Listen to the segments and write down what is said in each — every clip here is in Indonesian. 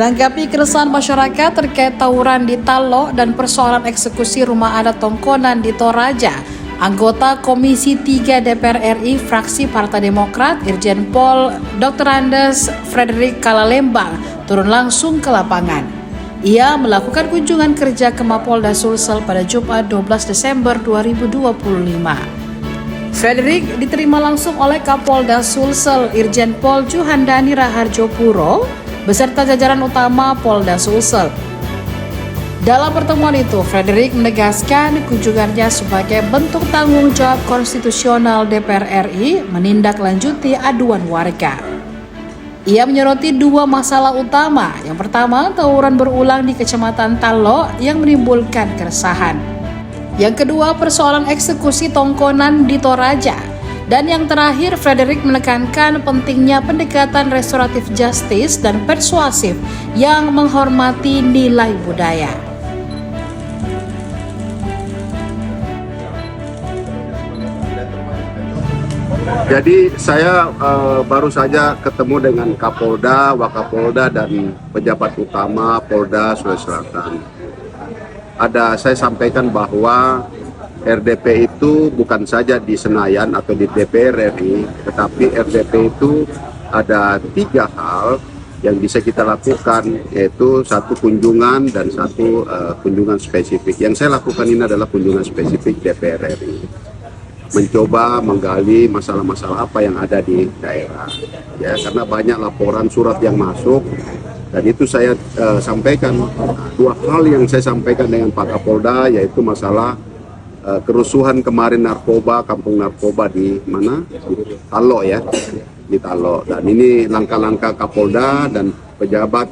Menanggapi keresahan masyarakat terkait tawuran di Talo dan persoalan eksekusi rumah adat Tongkonan di Toraja, anggota Komisi 3 DPR RI fraksi Partai Demokrat Irjen Pol Dr. Andes Frederick Kalalembang turun langsung ke lapangan. Ia melakukan kunjungan kerja ke Mapolda Sulsel pada Jumat 12 Desember 2025. Frederick diterima langsung oleh Kapolda Sulsel Irjen Pol Juhandani Raharjopuro beserta jajaran utama Polda Sulsel. Dalam pertemuan itu, Frederick menegaskan kunjungannya sebagai bentuk tanggung jawab konstitusional DPR RI menindaklanjuti aduan warga. Ia menyoroti dua masalah utama. Yang pertama, tawuran berulang di Kecamatan Talo yang menimbulkan keresahan. Yang kedua, persoalan eksekusi Tongkonan di Toraja. Dan yang terakhir, Frederick menekankan pentingnya pendekatan restoratif justice dan persuasif yang menghormati nilai budaya. Jadi saya baru saja ketemu dengan Kapolda, Wakapolda dan pejabat utama Polda Sulawesi Selatan. Saya sampaikan bahwa RDP itu bukan saja di Senayan atau di DPR RI, tetapi RDP itu ada 3 hal yang bisa kita lakukan, yaitu 1 kunjungan dan 1 kunjungan spesifik. Yang saya lakukan ini adalah kunjungan spesifik DPR RI, mencoba menggali masalah-masalah apa yang ada di daerah, ya, karena banyak laporan surat yang masuk. Dan itu saya sampaikan, 2 hal yang saya sampaikan dengan Pak Kapolda, yaitu masalah kerusuhan kemarin narkoba, kampung narkoba di mana? Di Talo ya, di Talo. Dan ini langkah-langkah Kapolda dan pejabat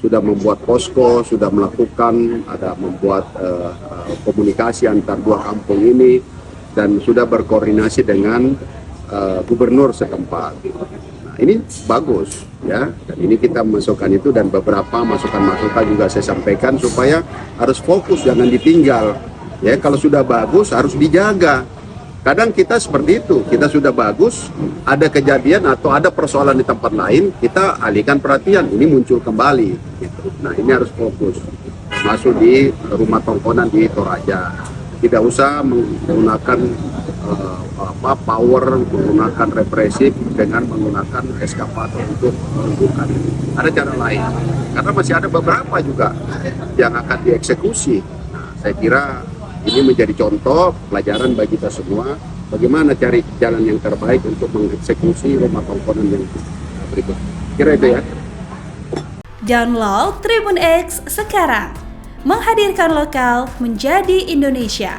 sudah membuat posko, sudah melakukan, membuat komunikasi antar 2 kampung ini dan sudah berkoordinasi dengan gubernur setempat. Nah, ini bagus ya, dan ini kita masukkan itu dan beberapa masukan-masukan juga saya sampaikan supaya harus fokus, jangan ditinggal. Ya, kalau sudah bagus harus dijaga. Kadang kita seperti itu, kita sudah bagus, ada kejadian atau ada persoalan di tempat lain, kita alihkan perhatian, ini muncul kembali. Gitu. Nah, ini harus fokus. Masuk di rumah Tongkonan di Toraja. Tidak usah menggunakan power, menggunakan represif dengan menggunakan eskavator untuk menumbuhkan. Ada cara lain, karena masih ada beberapa juga yang akan dieksekusi. Nah, saya kira ini menjadi contoh pelajaran bagi kita semua, bagaimana cari jalan yang terbaik untuk mengeksekusi rumah Tongkonan yang berikut. Kira itu ya. Download Tribun X sekarang, menghadirkan lokal menjadi Indonesia.